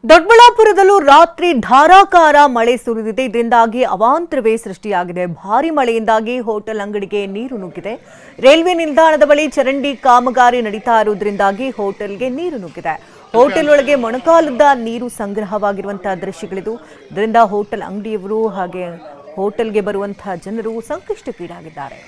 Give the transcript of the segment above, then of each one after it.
ದೊಡ್ಡಬಳ್ಳಾಪುರದಲ್ಲೂ ರಾತ್ರಿ ಧಾರಾಕಾರ ಮಳೆ ಸುರಿದಿದೆ. ಇದರಿಂದಾಗಿ ಅವಾಂತರವೇ ಸೃಷ್ಟಿಯಾಗಿದೆ. ಭಾರಿ ಮಳೆಯಿಂದಾಗಿ ಹೋಟೆಲ್ ಅಂಗಡಿಗೆ ನೀರು ನುಗ್ಗಿದೆ. ರೈಲ್ವೆ ನಿಲ್ದಾಣದ ಬಳಿ ಚರಂಡಿ ಕಾಮಗಾರಿ ನಡೀತಾ ಇರುವುದರಿಂದಾಗಿ ಹೋಟೆಲ್ಗೆ ನೀರು ನುಗ್ಗಿದೆ. ಹೋಟೆಲ್ ಒಳಗೆ ಮೊಣಕಾಲದ ನೀರು ಸಂಗ್ರಹವಾಗಿರುವಂತಹ ದೃಶ್ಯಗಳಿದು. ಇದರಿಂದ ಹೋಟೆಲ್ ಅಂಗಡಿಯವರು ಹಾಗೆ ಹೋಟೆಲ್ಗೆ ಬರುವಂತಹ ಜನರು ಸಂಕಷ್ಟಕ್ಕೀಡಾಗಿದ್ದಾರೆ.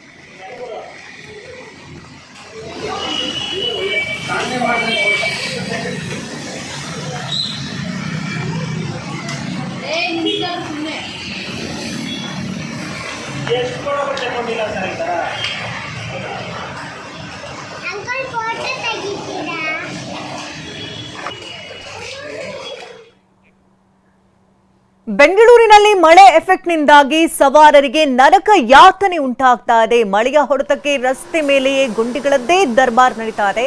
ಬೆಂಗಳೂರಿನಲ್ಲಿ ಮಳೆ ಎಫೆಕ್ಟ್ನಿಂದಾಗಿ ಸವಾರರಿಗೆ ನರಕ ಯಾತನೆ ಉಂಟಾಗ್ತಾ ಇದೆ. ಮಳೆಯ ಹೊಡೆತಕ್ಕೆ ರಸ್ತೆ ಮೇಲೆಯೇ ಗುಂಡಿಗಳದ್ದೇ ದರ್ಬಾರ್ ನಡೀತಾ ಇದೆ.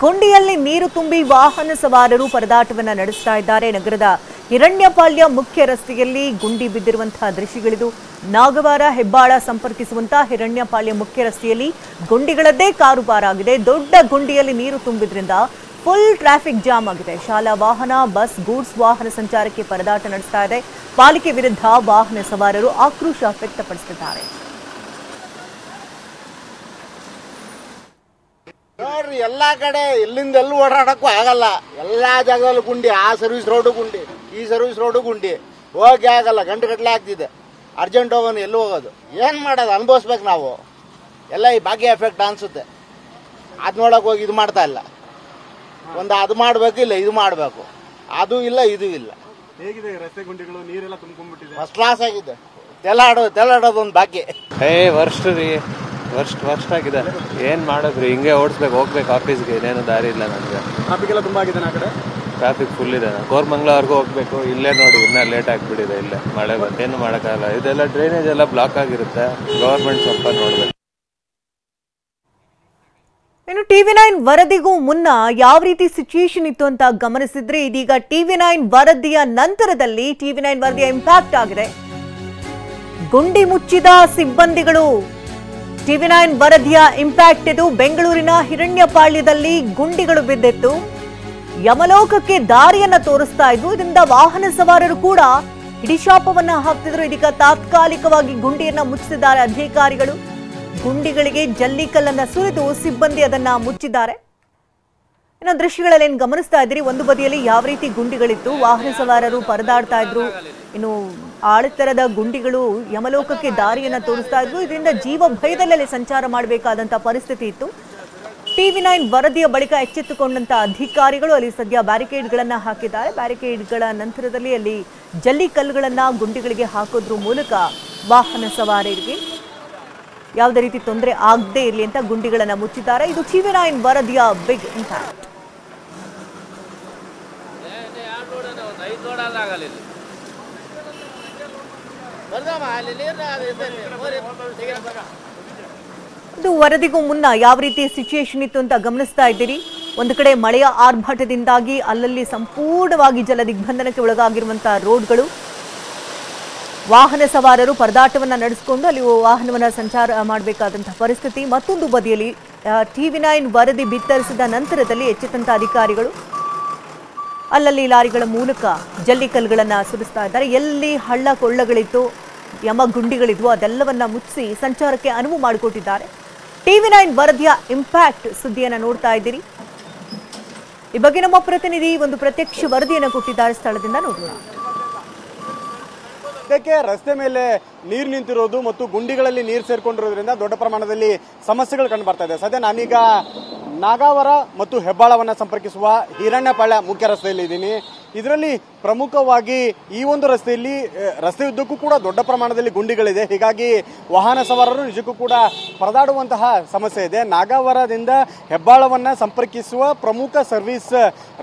ಗುಂಡಿಯಲ್ಲಿ ನೀರು ತುಂಬಿ ವಾಹನ ಸವಾರರು ಪರದಾಟವನ್ನ ನಡೆಸ್ತಾ ಇದ್ದಾರೆ. ನಗರದ ಹಿರಣ್ಯಪಾಳ್ಯ ಮುಖ್ಯ ರಸ್ತೆಯಲ್ಲಿ ಗುಂಡಿ ಬಿದ್ದಿರುವಂತಹ ದೃಶ್ಯಗಳಿದು. ನಾಗವಾರ ಹೆಬ್ಬಾಳ ಸಂಪರ್ಕಿಸುವಂತಹ ಹಿರಣ್ಯಪಾಳ್ಯ ಮುಖ್ಯ ರಸ್ತೆಯಲ್ಲಿ ಗುಂಡಿಗಳದ್ದೇ ಕಾರುಬಾರಾಗಿದೆ. ದೊಡ್ಡ ಗುಂಡಿಯಲ್ಲಿ ನೀರು ತುಂಬಿದ್ರಿಂದ ಫುಲ್ ಟ್ರಾಫಿಕ್ ಜಾಮ್ ಆಗಿದೆ. ಶಾಲಾ ವಾಹನ, ಬಸ್, ಗೂಡ್ಸ್ ವಾಹನ ಸಂಚಾರಕ್ಕೆ ಪರದಾಟ ನಡೆಸ್ತಾ ಇದೆ. ಪಾಲಿಕೆ ವಿರುದ್ಧ ವಾಹನ ಸವಾರರು ಆಕ್ರೋಶ ವ್ಯಕ್ತಪಡಿಸುತ್ತಿದ್ದಾರೆ. ನೋಡ್ರಿ, ಎಲ್ಲಾ ಕಡೆ ಎಲ್ಲಿಂದ ಎಲ್ಲೂ ಓಡಾಡಕ್ಕೂ ಆಗಲ್ಲ. ಎಲ್ಲಾ ಜಾಗದಲ್ಲೂ ಗುಂಡಿ. ಆ ಸರ್ವಿಸ್ ರೋಡು ಗುಂಡಿ, ಈ ಸರ್ವಿಸ್ ರೋಡು ಗುಂಡಿ. ಹೋಗಿ ಆಗಲ್ಲ, ಗಂಟೆ ಗಟ್ಟಲೆ ಆಗ್ತಿದೆ. ಅರ್ಜೆಂಟ್ ಹೋಗೋನು ಎಲ್ಲಿ ಹೋಗೋದು? ಏನ್ ಮಾಡೋದು? ಅನುಭವಿಸ್ಬೇಕು ನಾವು ಎಲ್ಲ. ಈ ಭಾಗ್ಯ ಎಫೆಕ್ಟ್ ಅನ್ಸುತ್ತೆ. ಅದ್ ನೋಡಕ್ ಹೋಗಿ ಇದು ಮಾಡ್ತಾ ಇಲ್ಲ. ಒಂದು ಅದು ಮಾಡ್ಬೇಕು, ಇಲ್ಲ ಇದು ಮಾಡ್ಬೇಕು. ಅದು ಇಲ್ಲ, ಇದು ಇಲ್ಲ. ಹೇಗಿದೆ ರಸ್ತೆ ಗುಂಡಿಗಳು? ನೀರೆಲ್ಲ ತುಂಬಿಕೊಂಡಿದೆ. ಫಸ್ಟ್ ಕ್ಲಾಸ್ ಆಗಿದೆ. ತೆಲಾಡೋದು ಒಂದು ಬಾಕಿ. ವರ್ಸ್ಟ್ ರೀ, ವರ್ಸ್ಟ್ ಆಗಿದೆ. ಏನ್ ಮಾಡೋದ್ರಿ? ಹಿಂಗೆ ಓಡಿಸ್ಬೇಕು, ಹೋಗ್ಬೇಕು ಆಫೀಸ್ಗೆ. ಏನೇನು ದಾರಿ ಇಲ್ಲ ನನ್ಗೆ. ಟ್ರಾಫಿಕ್ ಎಲ್ಲ ತುಂಬಾ ಆಗಿದೆ. ಆ ಕಡೆ ಟ್ರಾಫಿಕ್ ಫುಲ್ ಇದೆ. ಕೋರ್ಮಂಗ್ಲವರೆಗೂ ಹೋಗ್ಬೇಕು. ಇಲ್ಲೇ ನೋಡಿ, ಇನ್ನ ಲೇಟ್ ಆಗ್ಬಿಟ್ಟಿದೆ. ಇಲ್ಲೇ ಮಳೆ ಬಂದು ಏನು ಮಾಡೋಕ್ಕಾಗಲ್ಲ. ಇದೆಲ್ಲ ಡ್ರೈನೇಜ್ ಎಲ್ಲ ಬ್ಲಾಕ್ ಆಗಿರುತ್ತೆ. ಗವರ್ಮೆಂಟ್ ಸ್ವಲ್ಪ ನೋಡ್ಬೇಕು. ಇನ್ನು TV9 ವರದಿಗೂ ಮುನ್ನ ಯಾವ ರೀತಿ ಸಿಚುಯೇಷನ್ ಇತ್ತು ಅಂತ ಗಮನಿಸಿದ್ರೆ, ಇದೀಗ TV9 ವರದಿಯ ನಂತರದಲ್ಲಿ TV9 ವರದಿಯ ಇಂಪ್ಯಾಕ್ಟ್ ಆಗಿದೆ. ಗುಂಡಿ ಮುಚ್ಚಿದ ಸಿಬ್ಬಂದಿಗಳು. TV9 ವರದಿಯ ಇಂಪ್ಯಾಕ್ಟ್ ಇದು. ಬೆಂಗಳೂರಿನ ಹಿರಣ್ಯಪಾಳ್ಯದಲ್ಲಿ ಗುಂಡಿಗಳು ಬಿದ್ದಿತ್ತು. ಯಮಲೋಕಕ್ಕೆ ದಾರಿಯನ್ನ ತೋರಿಸ್ತಾ ಇದ್ದು. ಇದರಿಂದ ವಾಹನ ಸವಾರರು ಕೂಡ ಹಿಡಿಶಾಪವನ್ನ ಹಾಕ್ತಿದ್ರು. ಇದೀಗ ತಾತ್ಕಾಲಿಕವಾಗಿ ಗುಂಡಿಯನ್ನ ಮುಚ್ಚಿಸಿದ್ದಾರೆ ಅಧಿಕಾರಿಗಳು. ಗುಂಡಿಗಳಿಗೆ ಜಲ್ಲಿಕಲ್ಲನ್ನ ಸುರಿದು ಸಿಬ್ಬಂದಿ ಅದನ್ನ ಮುಚ್ಚಿದ್ದಾರೆ. ಇನ್ನು ದೃಶ್ಯಗಳಲ್ಲಿ ಏನ್ ಗಮನಿಸ್ತಾ ಇದ್ದೀರಿ, ಒಂದು ಬದಿಯಲ್ಲಿ ಯಾವ ರೀತಿ ಗುಂಡಿಗಳಿತ್ತು, ವಾಹನ ಸವಾರರು ಪರದಾಡ್ತಾ ಇದ್ರು. ಇನ್ನು ಆಳತರದ ಗುಂಡಿಗಳು ಯಮಲೋಕಕ್ಕೆ ದಾರಿಯನ್ನ ತೋರಿಸ್ತಾ ಇದ್ರು. ಇದರಿಂದ ಜೀವ ಭಯದಲ್ಲೇ ಸಂಚಾರ ಮಾಡಬೇಕಾದಂತ ಪರಿಸ್ಥಿತಿ ಇತ್ತು. TV9 ವರದಿಯ ಬಳಿಕ ಎಚ್ಚೆತ್ತುಕೊಂಡಂತ ಅಧಿಕಾರಿಗಳು ಅಲ್ಲಿ ಸದ್ಯ ಬ್ಯಾರಿಕೇಡ್ಗಳನ್ನ ಹಾಕಿದ್ದಾರೆ. ಬ್ಯಾರಿಕೇಡ್ಗಳ ನಂತರದಲ್ಲಿ ಅಲ್ಲಿ ಜಲ್ಲಿಕಲ್ಲುಗಳನ್ನ ಗುಂಡಿಗಳಿಗೆ ಹಾಕೋದ್ರ ಮೂಲಕ ವಾಹನ ಸವಾರರಿಗೆ ಯಾವುದೇ ರೀತಿ ತೊಂದರೆ ಆಗದೆ ಇರಲಿ ಅಂತ ಗುಂಡಿಗಳನ್ನ ಮುಚ್ಚಿದ್ದಾರೆ. ಇದು TV9 ವರದಿಯ ಬಿಗ್ ಇಂಪ್ಯಾಕ್ಟ್. ಇದು ವರದಿಗೂ ಮುನ್ನ ಯಾವ ರೀತಿ ಸಿಚುಯೇಷನ್ ಇತ್ತು ಅಂತ ಗಮನಿಸ್ತಾ ಇದ್ದೀರಿ. ಒಂದು ಕಡೆ ಮಳೆಯ ಆರ್ಭಟದಿಂದಾಗಿ ಅಲ್ಲಲ್ಲಿ ಸಂಪೂರ್ಣವಾಗಿ ಜಲ ದಿಗ್ಬಂಧನಕ್ಕೆ ಒಳಗಾಗಿರುವಂತಹ ರೋಡ್ಗಳು. ವಾಹನ ಸವಾರರು ಪರದಾಟವನ್ನ ನಡೆಸಿಕೊಂಡು ಅಲ್ಲಿ ವಾಹನವನ್ನ ಸಂಚಾರ ಮಾಡಬೇಕಾದಂತಹ ಪರಿಸ್ಥಿತಿ. ಮತ್ತೊಂದು ಬದಿಯಲ್ಲಿ TV9 ವರದಿ ಬಿತ್ತರಿಸಿದ ನಂತರದಲ್ಲಿ ಎಚ್ಚೆತ್ತಂತ ಅಧಿಕಾರಿಗಳು ಅಲ್ಲಲ್ಲಿ ಲಾರಿಗಳ ಮೂಲಕ ಜಲ್ಲಿಕಲ್ಲುಗಳನ್ನ ಸುರಿಸ್ತಾ ಇದ್ದಾರೆ. ಎಲ್ಲಿ ಹಳ್ಳ ಕೊಳ್ಳಗಳಿತ್ತು, ಯಮಗುಂಡಿಗಳಿದ್ವು, ಅದೆಲ್ಲವನ್ನ ಮುಚ್ಚಿಸಿ ಸಂಚಾರಕ್ಕೆ ಅನುವು ಮಾಡಿಕೊಟ್ಟಿದ್ದಾರೆ. TV9 ವರದಿಯ ಇಂಪ್ಯಾಕ್ಟ್ ಸುದ್ದಿಯನ್ನ ನೋಡ್ತಾ ಇದ್ದೀರಿ. ಈ ಬಗ್ಗೆ ನಮ್ಮ ಪ್ರತಿನಿಧಿ ಒಂದು ಪ್ರತ್ಯಕ್ಷ ವರದಿಯನ್ನು ಕೊಟ್ಟಿದ್ದಾರೆ. ಸ್ಥಳದಿಂದ ನೋಡೋಣ. ಇದಕ್ಕೆ ರಸ್ತೆ ಮೇಲೆ ನೀರು ನಿಂತಿರೋದು ಮತ್ತು ಗುಂಡಿಗಳಲ್ಲಿ ನೀರು ಸೇರ್ಕೊಂಡಿರೋದ್ರಿಂದ ದೊಡ್ಡ ಪ್ರಮಾಣದಲ್ಲಿ ಸಮಸ್ಯೆಗಳು ಕಂಡು ಬರ್ತಾ ಇದೆ. ಸದ್ಯ ನಾನೀಗ ನಾಗಾವರ ಮತ್ತು ಹೆಬ್ಬಾಳವನ್ನ ಸಂಪರ್ಕಿಸುವ ಹಿರಣ್ಯಪಾಳ್ಯ ಮುಖ್ಯ ರಸ್ತೆಯಲ್ಲಿ ಇದ್ದೀನಿ. ಇದರಲ್ಲಿ ಪ್ರಮುಖವಾಗಿ ಈ ಒಂದು ರಸ್ತೆಯಲ್ಲಿ ರಸ್ತೆ ಉದ್ದಕ್ಕೂ ಕೂಡ ದೊಡ್ಡ ಪ್ರಮಾಣದಲ್ಲಿ ಗುಂಡಿಗಳಿದೆ. ಹೀಗಾಗಿ ವಾಹನ ಸವಾರರು ನಿಜಕ್ಕೂ ಕೂಡ ಪರದಾಡುವಂತಹ ಸಮಸ್ಯೆ ಇದೆ. ನಾಗಾವರದಿಂದ ಹೆಬ್ಬಾಳವನ್ನ ಸಂಪರ್ಕಿಸುವ ಪ್ರಮುಖ ಸರ್ವಿಸ್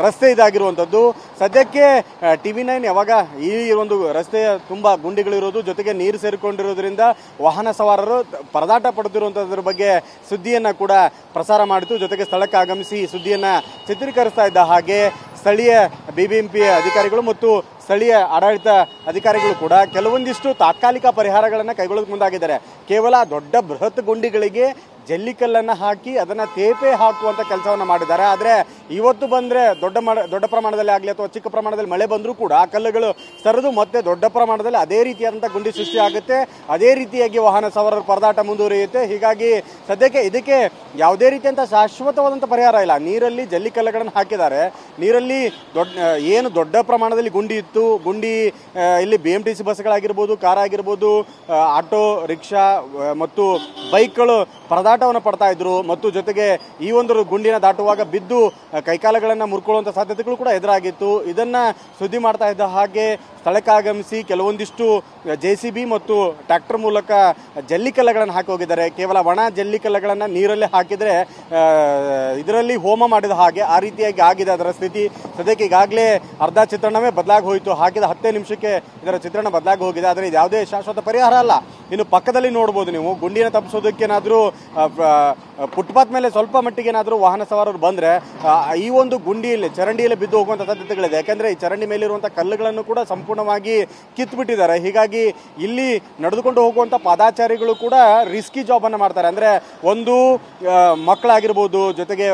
ರಸ್ತೆ ಇದಾಗಿರುವಂಥದ್ದು. ಸದ್ಯಕ್ಕೆ TV9 ಯಾವಾಗ ಈ ಒಂದು ರಸ್ತೆಯ ತುಂಬಾ ಗುಂಡಿಗಳಿರೋದು ಜೊತೆಗೆ ನೀರು ಸೇರಿಕೊಂಡಿರೋದ್ರಿಂದ ವಾಹನ ಸವಾರರು ಪರದಾಟ ಪಡುತ್ತಿರುವಂತದ್ರ ಬಗ್ಗೆ ಸುದ್ದಿಯನ್ನ ಕೂಡ ಪ್ರಸಾರ ಮಾಡಿತು. ಜೊತೆಗೆ ಸ್ಥಳಕ್ಕೆ ಆಗಮಿಸಿ ಸುದ್ದಿಯನ್ನ ಚಿತ್ರೀಕರಿಸ್ತಾ ಇದ್ದ ಹಾಗೆ ಸ್ಥಳೀಯ BBMP ಅಧಿಕಾರಿಗಳು ಮತ್ತು ಸ್ಥಳೀಯ ಆಡಳಿತ ಅಧಿಕಾರಿಗಳು ಕೂಡ ಕೆಲವೊಂದಿಷ್ಟು ತಾತ್ಕಾಲಿಕ ಪರಿಹಾರಗಳನ್ನು ಕೈಗೊಳ್ಳೋಕೆ ಮುಂದಾಗಿದ್ದಾರೆ. ಕೇವಲ ದೊಡ್ಡ ಬೃಹತ್ ಗುಂಡಿಗಳಿಗೆ ಜಲ್ಲಿಕಲ್ಲನ್ನು ಹಾಕಿ ಅದನ್ನು ತೇಪೆ ಹಾಕುವಂಥ ಕೆಲಸವನ್ನು ಮಾಡಿದ್ದಾರೆ. ಆದರೆ ಇವತ್ತು ಬಂದರೆ ದೊಡ್ಡ ಪ್ರಮಾಣದಲ್ಲಿ ಆಗಲಿ ಅಥವಾ ಚಿಕ್ಕ ಪ್ರಮಾಣದಲ್ಲಿ ಮಳೆ ಬಂದರೂ ಕೂಡ ಆ ಕಲ್ಲುಗಳು ಸರಿದು ಮತ್ತೆ ದೊಡ್ಡ ಪ್ರಮಾಣದಲ್ಲಿ ಅದೇ ರೀತಿಯಾದಂಥ ಗುಂಡಿ ಸೃಷ್ಟಿ ಆಗುತ್ತೆ. ಅದೇ ರೀತಿಯಾಗಿ ವಾಹನ ಸವಾರರ ಪರದಾಟ ಮುಂದುವರಿಯುತ್ತೆ. ಹೀಗಾಗಿ ಸದ್ಯಕ್ಕೆ ಇದಕ್ಕೆ ಯಾವುದೇ ರೀತಿಯಂಥ ಶಾಶ್ವತವಾದಂಥ ಪರಿಹಾರ ಇಲ್ಲ. ನೀರಲ್ಲಿ ಜಲ್ಲಿಕಲ್ಲುಗಳನ್ನು ಹಾಕಿದ್ದಾರೆ. ನೀರಲ್ಲಿ ದೊಡ್ಡ ಪ್ರಮಾಣದಲ್ಲಿ ಗುಂಡಿ ಇತ್ತು. ಗುಂಡಿ ಇಲ್ಲಿ BMTC ಬಸ್ಗಳಾಗಿರ್ಬೋದು, ಕಾರ್ ಆಗಿರ್ಬೋದು, ಆಟೋ, ರಿಕ್ಷಾ ಮತ್ತು ಬೈಕ್ಗಳು ಪರದಾಟವನ್ನು ಪಡ್ತಾ ಇದ್ರು. ಮತ್ತು ಜೊತೆಗೆ ಈ ಒಂದು ಗುಂಡಿನ ದಾಟುವಾಗ ಬಿದ್ದು ಕೈಕಾಲುಗಳನ್ನು ಮುರ್ಕೊಳ್ಳುವಂಥ ಸಾಧ್ಯತೆಗಳು ಕೂಡ ಎದುರಾಗಿತ್ತು. ಇದನ್ನ ಸುದ್ದಿ ಮಾಡ್ತಾ ಇದ್ದ ಹಾಗೆ ಸ್ಥಳಕ್ಕಾಗಮಿಸಿ ಕೆಲವೊಂದಿಷ್ಟು JCB ಮತ್ತು ಟ್ರ್ಯಾಕ್ಟರ್ ಮೂಲಕ ಜಲ್ಲಿಕಲ್ಲುಗಳನ್ನು ಹಾಕಿ ಹೋಗಿದ್ದಾರೆ. ಕೇವಲ ಒಣ ಜಲ್ಲಿಕಲ್ಲುಗಳನ್ನು ನೀರಲ್ಲಿ ಹಾಕಿದರೆ ಇದರಲ್ಲಿ ಹೋಮ ಮಾಡಿದ ಹಾಗೆ ಆ ರೀತಿಯಾಗಿ ಆಗಿದೆ ಅದರ ಸ್ಥಿತಿ. ಸದ್ಯಕ್ಕೆ ಈಗಾಗಲೇ ಅರ್ಧ ಚಿತ್ರಣವೇ ಬದಲಾಗಿ ಹೋಯಿತು. ಹಾಕಿದ 10 ನಿಮಿಷಕ್ಕೆ ಇದರ ಚಿತ್ರಣ ಬದಲಾಗಿ ಹೋಗಿದೆ. ಆದರೆ ಇದು ಯಾವುದೇ ಶಾಶ್ವತ ಪರಿಹಾರ ಅಲ್ಲ. ಇನ್ನು ಪಕ್ಕದಲ್ಲಿ ನೋಡ್ಬೋದು ನೀವು, ಗುಂಡಿನ ತಪ್ಪಿಸೋದಕ್ಕೇನಾದರೂ ಫುಟ್ಪಾತ್ ಮೇಲೆ ಸ್ವಲ್ಪ ಮಟ್ಟಿಗೇನಾದರೂ ವಾಹನ ಸವಾರರು ಬಂದರೆ ಈ ಒಂದು ಗುಂಡಿಯಲ್ಲಿ ಚರಂಡಿಯಲ್ಲಿ ಬಿದ್ದು ಹೋಗುವಂಥ ಸಾಧ್ಯತೆಗಳಿದೆ. ಯಾಕೆಂದರೆ ಈ ಚರಂಡಿ ಮೇಲಿರುವಂಥ ಕಲ್ಲುಗಳನ್ನು ಕೂಡ ಸಂಪೂರ್ಣವಾಗಿ ಕಿತ್ಬಿಟ್ಟಿದ್ದಾರೆ. ಹೀಗಾಗಿ ಇಲ್ಲಿ ನಡೆದುಕೊಂಡು ಹೋಗುವಂಥ ಪಾದಾಚಾರಿಗಳು ಕೂಡ ರಿಸ್ಕಿ ಜಾಬನ್ನು ಮಾಡ್ತಾರೆ. ಅಂದರೆ ಒಂದು ಮಕ್ಕಳಾಗಿರ್ಬೋದು, ಜೊತೆಗೆ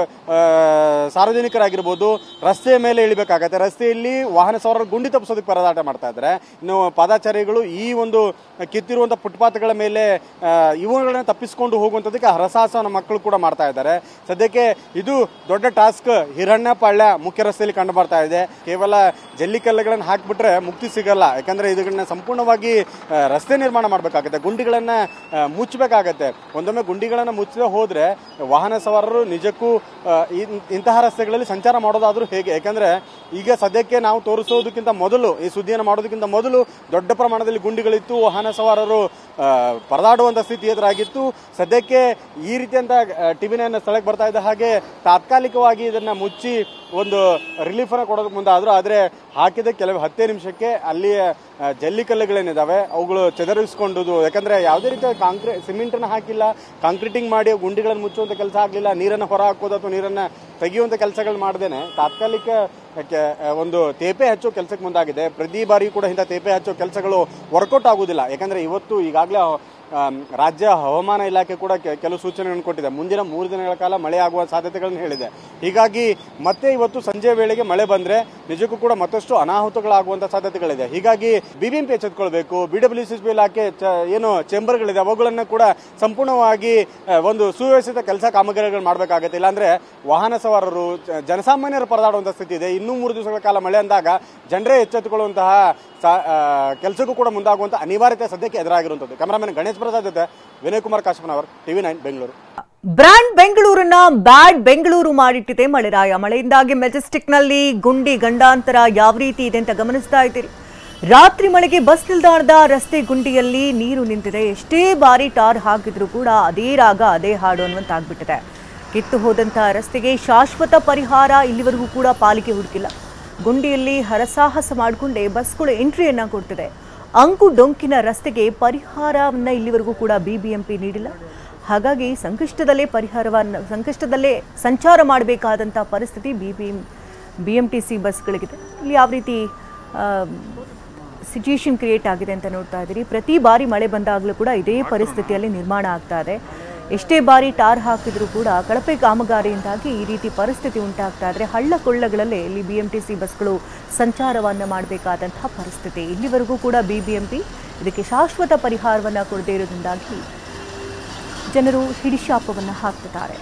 ಸಾರ್ವಜನಿಕರಾಗಿರ್ಬೋದು ರಸ್ತೆಯ ಮೇಲೆ ಇಳಿಬೇಕಾಗತ್ತೆ. ರಸ್ತೆಯಲ್ಲಿ ವಾಹನ ಸವಾರರು ಗುಂಡಿ ತಪ್ಪಿಸೋದಕ್ಕೆ ಪರದಾಟ ಮಾಡ್ತಾ ಇದ್ದಾರೆ. ಇನ್ನು ಪಾದಾಚಾರಿಗಳು ಈ ಒಂದು ಕಿತ್ತಿರುವಂಥ ಫುಟ್ಪಾತ್ಗಳ ಮೇಲೆ ಇವುಗಳನ್ನ ತಪ್ಪಿಸಿಕೊಂಡು ಹೋಗುವಂಥದ್ದಕ್ಕೆ ಹರಸಾಹಸವನ್ನು ಮಕ್ಕಳು ಕೂಡ ಮಾಡ್ತಾ ಇದ್ದಾರೆ. ಸದ್ಯಕ್ಕೆ ಇದು ದೊಡ್ಡ ಟಾಸ್ಕ್ ಹಿರಣ್ಯಪಾಳ್ಯ ಮುಖ್ಯ ರಸ್ತೆಯಲ್ಲಿ ಕಂಡು ಬರ್ತಾ ಇದೆ. ಕೇವಲ ಜಲ್ಲಿಕಲ್ಲುಗಳನ್ನು ಹಾಕಿಬಿಟ್ರೆ ಮುಕ್ತಿ ಸಿಗಲ್ಲ. ಯಾಕಂದರೆ ಇದನ್ನ ಸಂಪೂರ್ಣವಾಗಿ ರಸ್ತೆ ನಿರ್ಮಾಣ ಮಾಡಬೇಕಾಗುತ್ತೆ, ಗುಂಡಿಗಳನ್ನು ಮುಚ್ಚಬೇಕಾಗತ್ತೆ. ಒಂದೊಮ್ಮೆ ಗುಂಡಿಗಳನ್ನು ಮುಚ್ಚದೆ ಹೋದರೆ ವಾಹನ ಸವಾರರು ನಿಜಕ್ಕೂ ಇಂತಹ ರಸ್ತೆಗಳಲ್ಲಿ ಸಂಚಾರ ಮಾಡೋದಾದರೂ ಹೇಗೆ? ಯಾಕಂದರೆ ಈಗ ಸದ್ಯಕ್ಕೆ ನಾವು ತೋರಿಸೋದಕ್ಕಿಂತ ಮೊದಲು, ಈ ಸುದ್ದಿಯನ್ನು ಮಾಡೋದಕ್ಕಿಂತ ಮೊದಲು ದೊಡ್ಡ ಪ್ರಮಾಣದಲ್ಲಿ ಗುಂಡಿಗಳಿತ್ತು, ವಾಹನ ಸವಾರರು ಪರದಾಡುವಂಥ ಸ್ಥಿತಿ ಎದುರಾಗಿತ್ತು. ಸದ್ಯಕ್ಕೆ ಈ ರೀತಿಯಂತ TV9 ಸ್ಥಳಕ್ಕೆ ಬರ್ತಾ ಇದ್ದ ಹಾಗೆ ತಾತ್ಕಾಲಿಕವಾಗಿ ಇದನ್ನು ಮುಚ್ಚಿ ಒಂದು ರಿಲೀಫನ್ನು ಕೊಡೋದಕ್ಕೆ ಮುಂದಾದರು. ಆದರೆ ಹಾಕಿದ ಕೆಲವು 10 ನಿಮಿಷಕ್ಕೆ ಅಲ್ಲಿಯ ಜಲ್ಲಿಕಲ್ಲುಗಳೇನಿದ್ದಾವೆ ಅವುಗಳು ಚೆದರಿಸ್ಕೊಂಡುದು. ಯಾಕಂದರೆ ಯಾವುದೇ ರೀತಿಯ ಸಿಮೆಂಟನ್ನು ಹಾಕಿಲ್ಲ, ಕಾಂಕ್ರೀಟಿಂಗ್ ಮಾಡಿ ಗುಂಡಿಗಳನ್ನು ಮುಚ್ಚುವಂಥ ಕೆಲಸ ಆಗಲಿಲ್ಲ. ನೀರನ್ನು ಹೊರ ಹಾಕೋದು ಅಥವಾ ನೀರನ್ನು ತೆಗೆಯುವಂಥ ಕೆಲಸಗಳು ಮಾಡ್ದೇನೆ ತಾತ್ಕಾಲಿಕ ಒಂದು ತೇಪೆ ಹಚ್ಚೋ ಕೆಲಸಕ್ಕೆ ಮುಂದಾಗಿದೆ. ಪ್ರತಿ ಬಾರಿ ಕೂಡ ಇಂಥ ತೇಪೆ ಹಚ್ಚೋ ಕೆಲಸಗಳು ವರ್ಕೌಟ್ ಆಗೋದಿಲ್ಲ. ಯಾಕಂದರೆ ಇವತ್ತು ಈಗಾಗಲೇ ರಾಜ್ಯ ಹವಾಮಾನ ಇಲಾಖೆ ಕೂಡ ಕೆಲವು ಸೂಚನೆಗಳನ್ನು ಕೊಟ್ಟಿದೆ. ಮುಂದಿನ 3 ದಿನಗಳ ಕಾಲ ಮಳೆ ಆಗುವ ಸಾಧ್ಯತೆಗಳನ್ನು ಹೇಳಿದೆ. ಹೀಗಾಗಿ ಮತ್ತೆ ಇವತ್ತು ಸಂಜೆ ವೇಳೆಗೆ ಮಳೆ ಬಂದರೆ ನಿಜಕ್ಕೂ ಕೂಡ ಮತ್ತಷ್ಟು ಅನಾಹುತಗಳಾಗುವಂಥ ಸಾಧ್ಯತೆಗಳಿದೆ. ಹೀಗಾಗಿ BBMP ಎಚ್ಚೆತ್ತುಕೊಳ್ಬೇಕು. BWCC ಇಲಾಖೆ ಏನು ಚೇಂಬರ್ಗಳಿದೆ ಅವುಗಳನ್ನು ಕೂಡ ಸಂಪೂರ್ಣವಾಗಿ ಒಂದು ಸುವ್ಯವಸ್ಥಿತ ಕೆಲಸ ಕಾಮಗಾರಿಗಳು ಮಾಡಬೇಕಾಗುತ್ತೆ. ಇಲ್ಲಾಂದರೆ ವಾಹನ ಸವಾರರು ಜನಸಾಮಾನ್ಯರು ಪರದಾಡುವಂಥ ಸ್ಥಿತಿ ಇದೆ. ಇನ್ನೂ 3 ದಿವಸಗಳ ಕಾಲ ಮಳೆ ಅಂದಾಗ ಜನರೇ ಎಚ್ಚೆತ್ತುಕೊಳ್ಳುವಂತಹ ಕೆಲಸಕ್ಕೂ ಕೂಡ ಮುಂದಾಗುವಂಥ ಅನಿವಾರ್ಯತೆ ಸದ್ಯಕ್ಕೆ ಎದುರಾಗಿರುವಂಥದ್ದು. ಕ್ಯಾಮರಾಮನ್ ಗಣೇಶ್ ಪ್ರಸಾದ್ ಜೊತೆ ವಿನಯ್ ಕುಮಾರ್ ಕಾಶಪ್ಪನವರ್, TV9 ಬೆಂಗಳೂರು. ಬ್ರ್ಯಾಂಡ್ ಬೆಂಗಳೂರನ್ನ ಬ್ಯಾಡ್ ಬೆಂಗಳೂರು ಮಾಡಿಟ್ಟಿದೆ ಮಳೆರಾಯ. ಮಳೆಯಿಂದಾಗಿ ಮೆಜೆಸ್ಟಿಕ್ನಲ್ಲಿ ಗುಂಡಿ ಗಂಡಾಂತರ ಯಾವ ರೀತಿ ಇದೆ ಅಂತ ಗಮನಿಸ್ತಾ ಇದ್ದೀರಿ. ರಾತ್ರಿ ಮಳೆಗೆ ಬಸ್ ನಿಲ್ದಾಣದ ರಸ್ತೆ ಗುಂಡಿಯಲ್ಲಿ ನೀರು ನಿಂತಿದೆ. ಎಷ್ಟೇ ಬಾರಿ ಟಾರ್ ಹಾಕಿದ್ರೂ ಕೂಡ ಅದೇ ರಾಗ ಅದೇ ಹಾಡು ಅನ್ನುವಂತಾಗ್ಬಿಟ್ಟಿದೆ. ಕಿತ್ತು ಹೋದಂಥ ರಸ್ತೆಗೆ ಶಾಶ್ವತ ಪರಿಹಾರ ಇಲ್ಲಿವರೆಗೂ ಕೂಡ ಪಾಲಿಕೆ ಹುಡುಕಿಲ್ಲ. ಗುಂಡಿಯಲ್ಲಿ ಹರಸಾಹಸ ಮಾಡಿಕೊಂಡೇ ಬಸ್ಗಳು ಎಂಟ್ರಿಯನ್ನು ಕೊಡ್ತಿದೆ. ಅಂಕು ಡೊಂಕಿನ ರಸ್ತೆಗೆ ಪರಿಹಾರವನ್ನು ಇಲ್ಲಿವರೆಗೂ ಕೂಡ BBMP ನೀಡಿಲ್ಲ. ಹಾಗಾಗಿ ಸಂಕಷ್ಟದಲ್ಲೇ ಸಂಚಾರ ಮಾಡಬೇಕಾದಂಥ ಪರಿಸ್ಥಿತಿ BMTC ಬಸ್ಗಳಿಗಿದೆ. ಇಲ್ಲಿ ಯಾವ ರೀತಿ ಸಿಚುಯೇಷನ್ ಕ್ರಿಯೇಟ್ ಆಗಿದೆ ಅಂತ ನೋಡ್ತಾ ಇದ್ದೀರಿ. ಪ್ರತಿ ಬಾರಿ ಮಳೆ ಬಂದಾಗಲೂ ಕೂಡ ಇದೇ ಪರಿಸ್ಥಿತಿಯಲ್ಲಿ ನಿರ್ಮಾಣ ಆಗ್ತಾ ಇದೆ. ಎಷ್ಟೇ ಬಾರಿ ಟಾರ್ ಹಾಕಿದರೂ ಕೂಡ ಕಳಪೆ ಕಾಮಗಾರಿಯಿಂದಾಗಿ ಈ ರೀತಿ ಪರಿಸ್ಥಿತಿ ಉಂಟಾಗ್ತಾ ಇದ್ರೆ ಹಳ್ಳ ಕೊಳ್ಳಗಳಲ್ಲೇ ಇಲ್ಲಿ BMTC ಬಸ್ಗಳು ಸಂಚಾರವನ್ನು ಮಾಡಬೇಕಾದಂಥ ಪರಿಸ್ಥಿತಿ. ಇಲ್ಲಿವರೆಗೂ ಕೂಡ BBMP ಇದಕ್ಕೆ ಶಾಶ್ವತ ಪರಿಹಾರವನ್ನು ಕೊಡದೇ ಇರೋದ್ರಿಂದಾಗಿ ಜನರು ಹಿಡಿಶಾಪವನ್ನು ಹಾಕ್ತಿದ್ದಾರೆ.